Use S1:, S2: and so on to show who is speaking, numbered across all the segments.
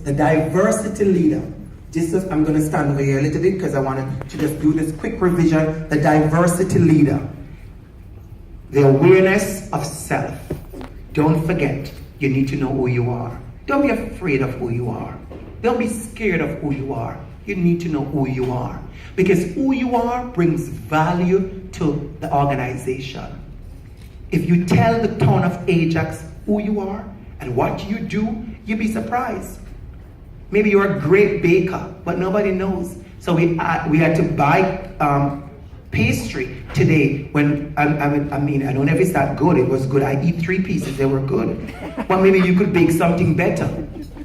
S1: The diversity leader. I'm going to stand over here a little bit because I want to just do this quick revision. The diversity leader. The awareness of self. Don't forget, you need to know who you are. Don't be afraid of who you are. Don't be scared of who you are. You need to know who you are. Because who you are brings value to the organization. If you tell the town of Ajax who you are and what you do, you'll be surprised. Maybe you're a great baker, but nobody knows. So we had to buy pastry today. When I don't know if it's that good. It was good. I eat 3 pieces. They were good. But maybe you could bake something better.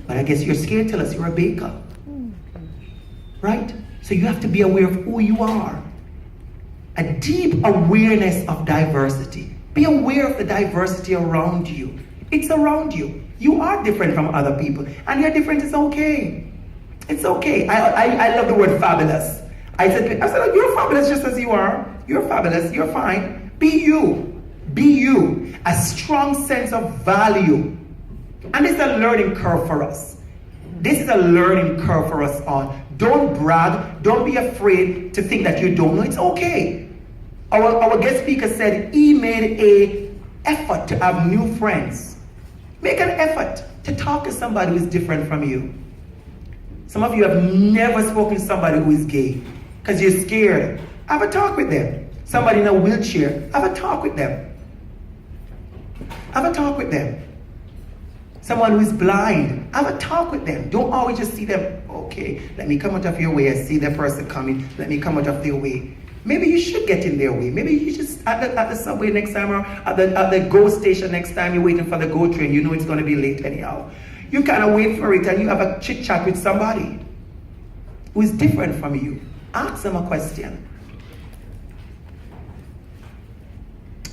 S1: But I guess you're scared to tell us you're a baker, right? So you have to be aware of who you are. A deep awareness of diversity. Be aware of the diversity around you. It's around you. You are different from other people, and you're different. It's okay. It's okay. I love the word fabulous. I said, you're fabulous just as you are. You're fabulous. You're fine. Be you. Be you. A strong sense of value. And this is a learning curve for us. This is a learning curve for us all. Don't brag. Don't be afraid to think that you don't know. It's okay. Our guest speaker said he made an effort to have new friends. Make an effort to talk to somebody who is different from you. Some of you have never spoken to somebody who is gay because you're scared. Have a talk with them. Somebody in a wheelchair, have a talk with them. Have a talk with them. Someone who is blind, have a talk with them. Don't always just see them, okay, let me come out of your way. I see that person coming, let me come out of their way. Maybe you should get in their way. Maybe you just at the subway next time, or at the GO station next time you're waiting for the GO train, you know it's going to be late anyhow. You kind of wait for it and you have a chit chat with somebody who is different from you. Ask them a question.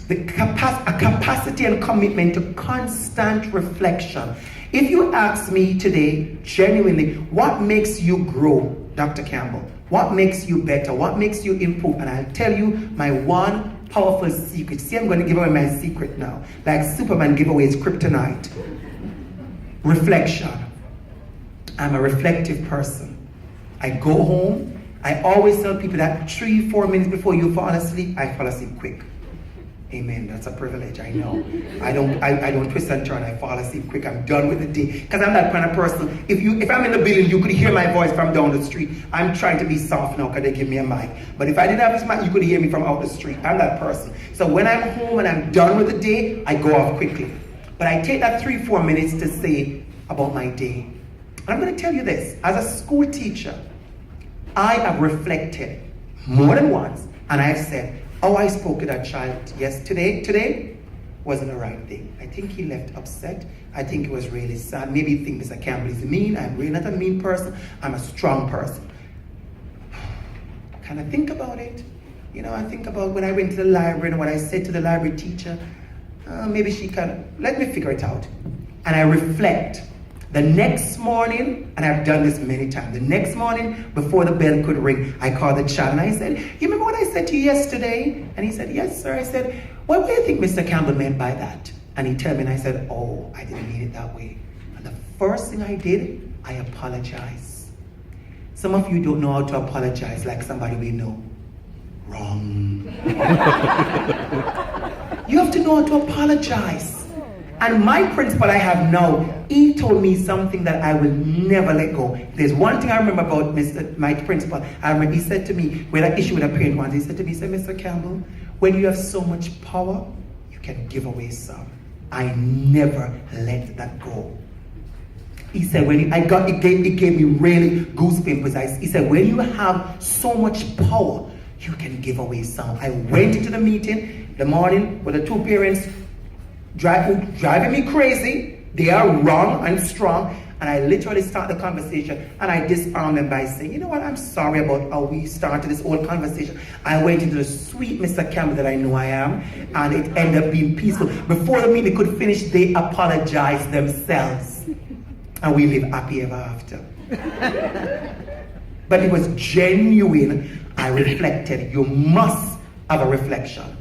S1: A capacity and commitment to constant reflection. If you ask me today, genuinely, what makes you grow, Dr. Campbell? What makes you better? What makes you improve? And I'll tell you my one powerful secret. See, I'm going to give away my secret now. Like Superman give away his kryptonite. Reflection. I'm a reflective person. I go home. I always tell people that 3-4 minutes before you fall asleep, I fall asleep quick. Amen. That's a privilege, I know. I don't twist and turn. I fall asleep quick. I'm done with the day. Because I'm that kind of person. If I'm in the building, you could hear my voice from down the street. I'm trying to be soft now because they give me a mic. But if I didn't have this mic, you could hear me from out the street. I'm that person. So when I'm home and I'm done with the day, I go off quickly. But I take that 3-4 minutes to say about my day. And I'm going to tell you this. As a school teacher, I have reflected more than once. And I have said, oh, I spoke to that child today wasn't the right thing. I think he left upset. I think it was really sad. Maybe you think Mr. Campbell is mean. I'm really not a mean person. I'm a strong person. Can I think about it? You know, I think about when I went to the library and what I said to the library teacher. Maybe she can, let me figure it out. And I reflect. The next morning, and I've done this many times, the next morning before the bell could ring, I called the child and I said, you remember what I said to you yesterday? And he said, yes, sir. I said, what do you think Mr. Campbell meant by that? And he told me, and I said, oh, I didn't mean it that way. And the first thing I did, I apologized. Some of you don't know how to apologize like somebody we know. Wrong. You have to know how to apologize. And my principal I have now, he told me something that I will never let go. There's one thing I remember about my principal. I remember he said to me, we had an issue with a parent once, he said to me, Mr. Campbell, when you have so much power, you can give away some. I never let that go. He said, it gave me really goosebumps. He said, when you have so much power, you can give away some. I went into the meeting the morning with the 2 parents, driving me crazy. They are wrong and strong. And I literally start the conversation and I disarm them by saying, you know what, I'm sorry about how we started this whole conversation. I went into the sweet Mr. Campbell that I know I am, and it ended up being peaceful. Before the meeting could finish, they apologized themselves. And we live happy ever after. But it was genuine. I reflected. You must have a reflection.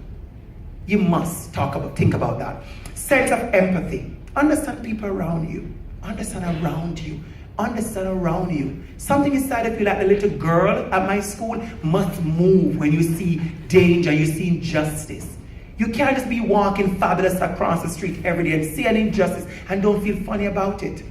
S1: You must think about that. Sense of empathy. Understand people around you. Understand around you. understand around you. Something inside of you, like the little girl at my school, must move when you see danger, you see injustice. You can't just be walking fabulous across the street every day and see an injustice and don't feel funny about it.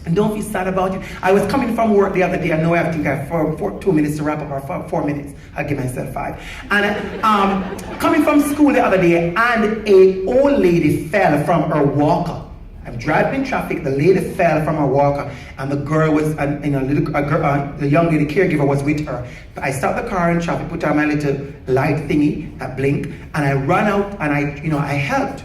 S1: And don't be sad about it. I was coming from work the other day. I know I think I have 2 minutes to wrap up, or 4 minutes. I'll give myself 5. And coming from school the other day, and a old lady fell from her walker. I'm driving in traffic. The lady fell from her walker, and the girl was, the young lady caregiver was with her. I stopped the car in traffic, put on my little light thingy that blink, and I ran out and I helped.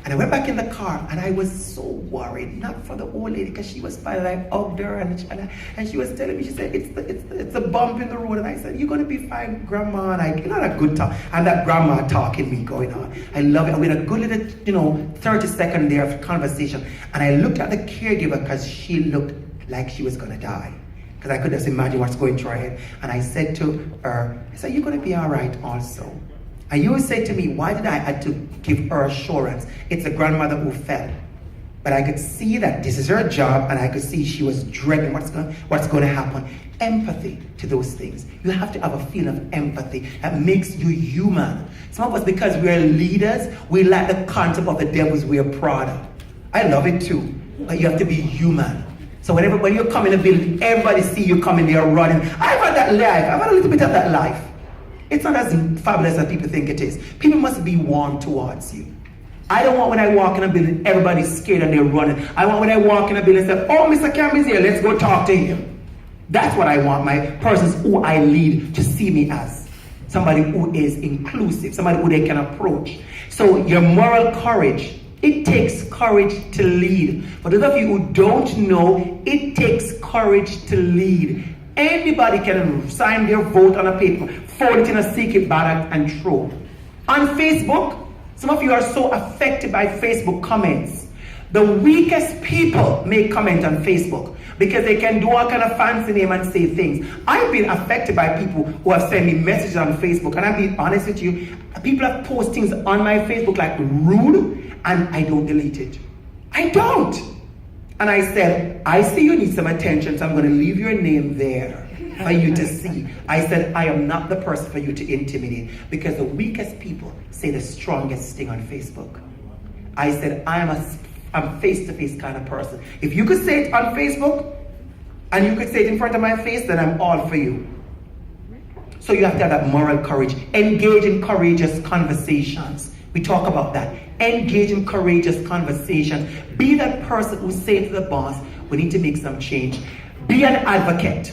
S1: And I went back in the car, and I was so worried, not for the old lady, because she was fine. I hugged her, and she was telling me, she said, it's a bump in the road. And I said, you're going to be fine, Grandma. And not a good talk. And that grandma talking me going on. I love it. We had a good little, 30-second there of conversation. And I looked at the caregiver because she looked like she was going to die. Because I could just imagine what's going through her head. And I said to her, I said, you're going to be all right also. And you say to me, why did I have to give her assurance? It's a grandmother who fell. But I could see that this is her job, and I could see she was dreading what's going to happen. Empathy to those things. You have to have a feeling of empathy that makes you human. Some of us, because we're leaders, we like the concept of the devils we're proud of. I love it too, but you have to be human. So when you come in a building, everybody see you coming there running. I've had that life. I've had a little bit of that life. It's not as fabulous as people think it is. People must be warm towards you. I don't want when I walk in a building, everybody's scared and they're running. I want when I walk in a building, say, oh, Mr. Campbell's here, let's go talk to him. That's what I want my persons who I lead to see me as. Somebody who is inclusive, somebody who they can approach. So your moral courage, it takes courage to lead. For those of you who don't know, it takes courage to lead. Anybody can sign their vote on a paper, fold it in a secret ballot, and throw. On Facebook, some of you are so affected by Facebook comments. The weakest people make comment on Facebook because they can do all kind of fancy name and say things. I've been affected by people who have sent me messages on Facebook, and I'll be honest with you, people have posted things on my Facebook like rude, and I don't delete it. I don't. And I said, I see you need some attention, so I'm going to leave your name there for you to see. I said, I am not the person for you to intimidate, because the weakest people say the strongest thing on Facebook. I said, I'm face-to-face kind of person. If you could say it on Facebook, and you could say it in front of my face, then I'm all for you. So you have to have that moral courage. Engage in courageous conversations. We talk about that. Engage in courageous conversations. Be that person who says to the boss, we need to make some change. Be an advocate.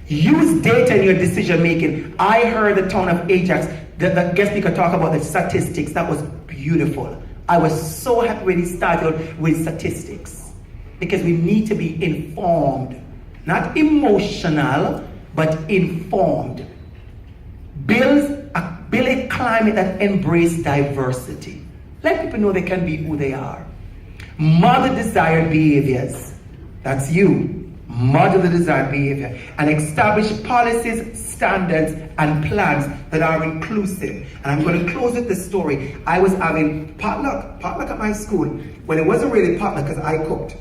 S1: Use data in your decision making. I heard the town of Ajax, the guest speaker talk about the statistics. That was beautiful. I was so happy when he started with statistics, because we need to be informed, not emotional, but informed. Build a climate that embraces diversity. Let people know they can be who they are. Model desired behaviors. That's you. Model the desired behavior. And establish policies, standards, and plans that are inclusive. And I'm going to close with this story. I was having potluck at my school. Well, it wasn't really potluck because I cooked.